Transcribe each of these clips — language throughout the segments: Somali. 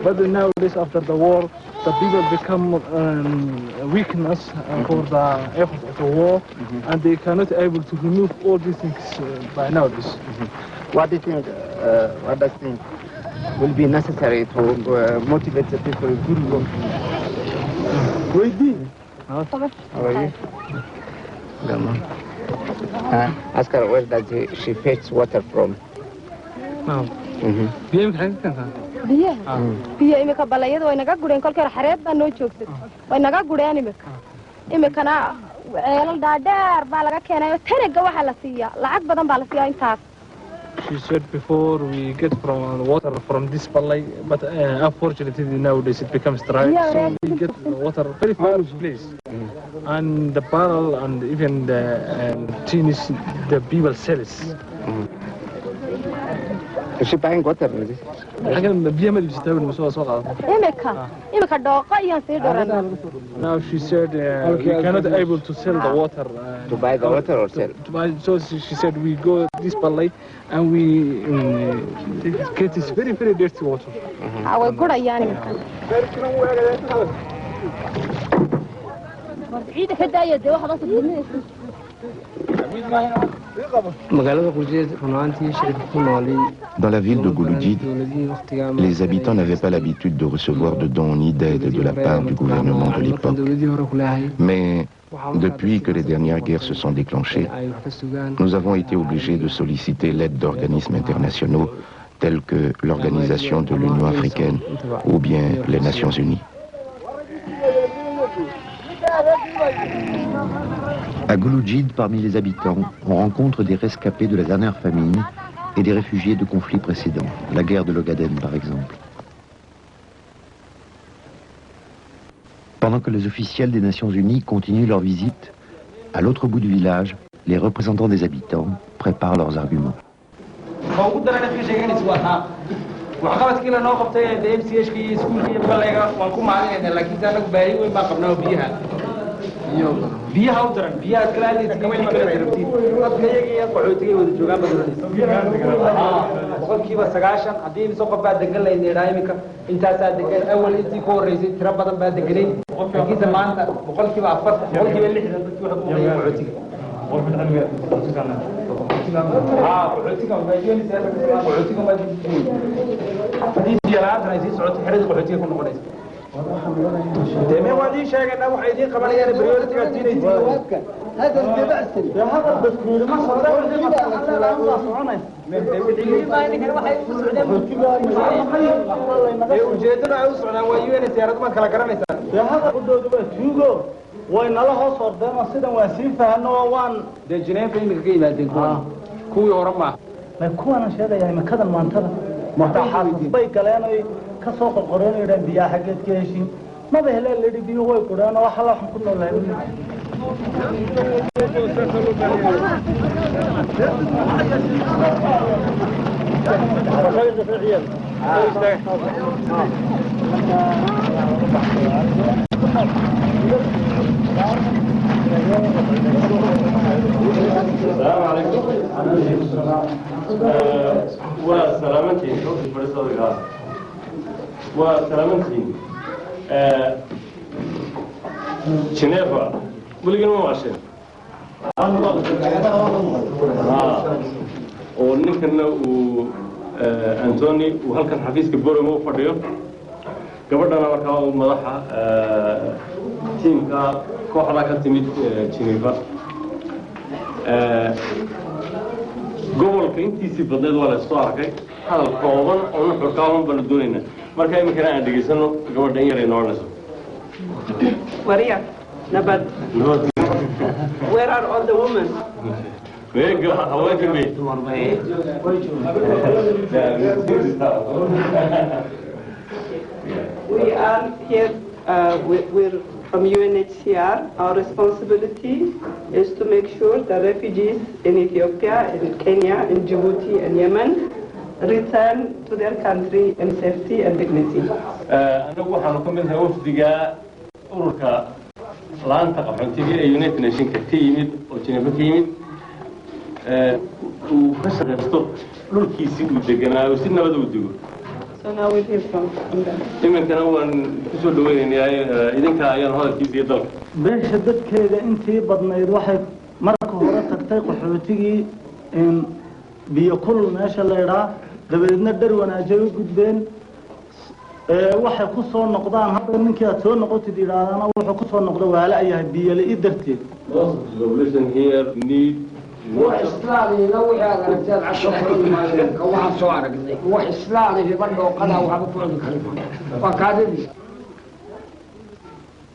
But nowadays, after the war, the people become weakness for the effort of the war, and they cannot able to remove all these things by nowadays. What do you think? What does think will be necessary to motivate the people to do work? How are you? Ask her where does she fetch water from? biyo imika balayada way naga gureen kolkay xareed baa noo joogtay way naga gureen imikana ceelal dhaadheer baa laga keenay tanaga waxa la siiyaa lacag badan baa la siiyaa intaas. She said before we get from water from this balay, but unfortunately nowadays it becomes dry, so we get water very far place. And the barrel and even the tins the people sells. Is she buying water? Now she said we cannot able to sell the water. To buy the water or sell? To buy, so she said we go this balay and we get this very, very dirty water. Dans la ville de Gouloudjid, les habitants n'avaient pas l'habitude de recevoir de dons ni d'aide de la part du gouvernement de l'époque. Mais depuis que les dernières guerres se sont déclenchées, nous avons été obligés de solliciter l'aide d'organismes internationaux tels que l'Organisation de l'Union africaine ou bien les Nations unies. À Gouloudjid, parmi les habitants, on rencontre des rescapés de la dernière famine et des réfugiés de conflits précédents, la guerre de l'Ogaden par exemple. Pendant que les officiels des Nations Unies continuent leur visite, à l'autre bout du village, les représentants des habitants préparent leurs arguments. biyaha u daran biyaha kala kama kala darabtiin dadka iyaga qaxootiga wada joogaan boqolkiiba 90 hadii soo qof baa degan la yiraahdo imika intaas aad degan awal intii ku horeysay tiro badan baa deganay laakiin maanta boqolkiiba 4 boqolkiiba 60 dadkii waxa ku qeybay qaxootiga qaxootiga ma yeelin qaxootiga ma hadii yaraadna ay socoto xiriir qaxootiga ku noqonaysa دمي وادي شيء أنا وحيدي قبل يعني بريورتي كتير هذا الدباسل هذا الدكتور ما صار له لا صعونة من دبي ما ينقل واحد وجدنا عوس على ويوين سيارات ما كلا كرامي هذا قدو دبا تيجو وين الله صار ده ما صدق واسيفه إنه وان ده جنين في ملكي بعدين كوي ورمى ما كوا أنا شهادة يعني ما كذا ما انتظر ما تحاسب بيك لأنه كسوق القرآن يرد بيا حاجات كيشين ما بهلا اللي بيجوا هو القرآن وحلا حكون الله السلام عليكم. وسلامتي شوف الفرصة ولا وسلامتي جنيفا ولقينا ما عشان ونكنا وأنتوني وهالكن حفيز كبير مو فرديو قبلنا مركب مضحى تيم كوحرة كتميت جنيفا قبل كنتي بدل ولا صارك هذا القوان ونحكاهم بلدوننا مركب يمكن أن تجلسنا قبل دنيا رينورنس وريا نبض Where are all the women? Very good. How are you? We are here, we're from UNHCR. Our responsibility is to make sure the refugees in Ethiopia, in Kenya, in Djibouti, and Yemen return to their country in safety and dignity. anagu waxaanu ka mid nahay wafdiga ururka laanta qaxoontiga ee United Nations ka yimid oo Geneva ka yimid uu ka shaqeysto dhulkiisii uu deganaa si nabad u dego. So now we'll hear from them. imankana waan kusoo dhaweynayaa idinka ayaan hadalkiisa dalka. beesha dadkeeda intii badnayd waxay marka hore tagtay qaxootigii in biyo kulul meesha la yidhaa dabadeedna dhar wanaajay u gudbeen waxay ku soo noqdaan hadda ninkii aad soo noqotid yidhaahdana wuxuu ku soo noqda waala ayahay biyo la ii darteed. Population here need وإسلامي لو هذا رجال عشرة ما واحد صار قدي وإسلامي في بلد وقنا وحب فوق الخليفة وكذب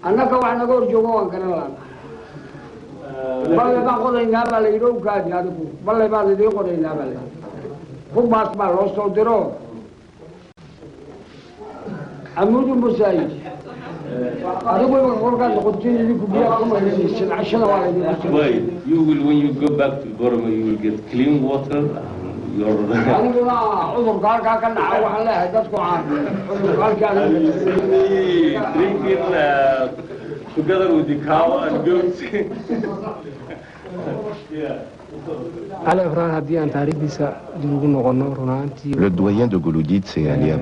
أنا كواحد نقول جوان كنا بل بقول إن هذا اللي يروح قاعد يعرفه بل بعد ذي يقول إن هذا هو ما اسمه لوستو درو عمود مساعد أنا بقول بقول كان قدين اللي كبير كم اللي عشرة واحد. Why? You will, when you go back to Burma, you will get clean water. أنا بقول عذر قال كان عاوح له هدتكم عام. قال كان. Drinking together with the cow and goats. Le doyen de Gouloudid s'est allé à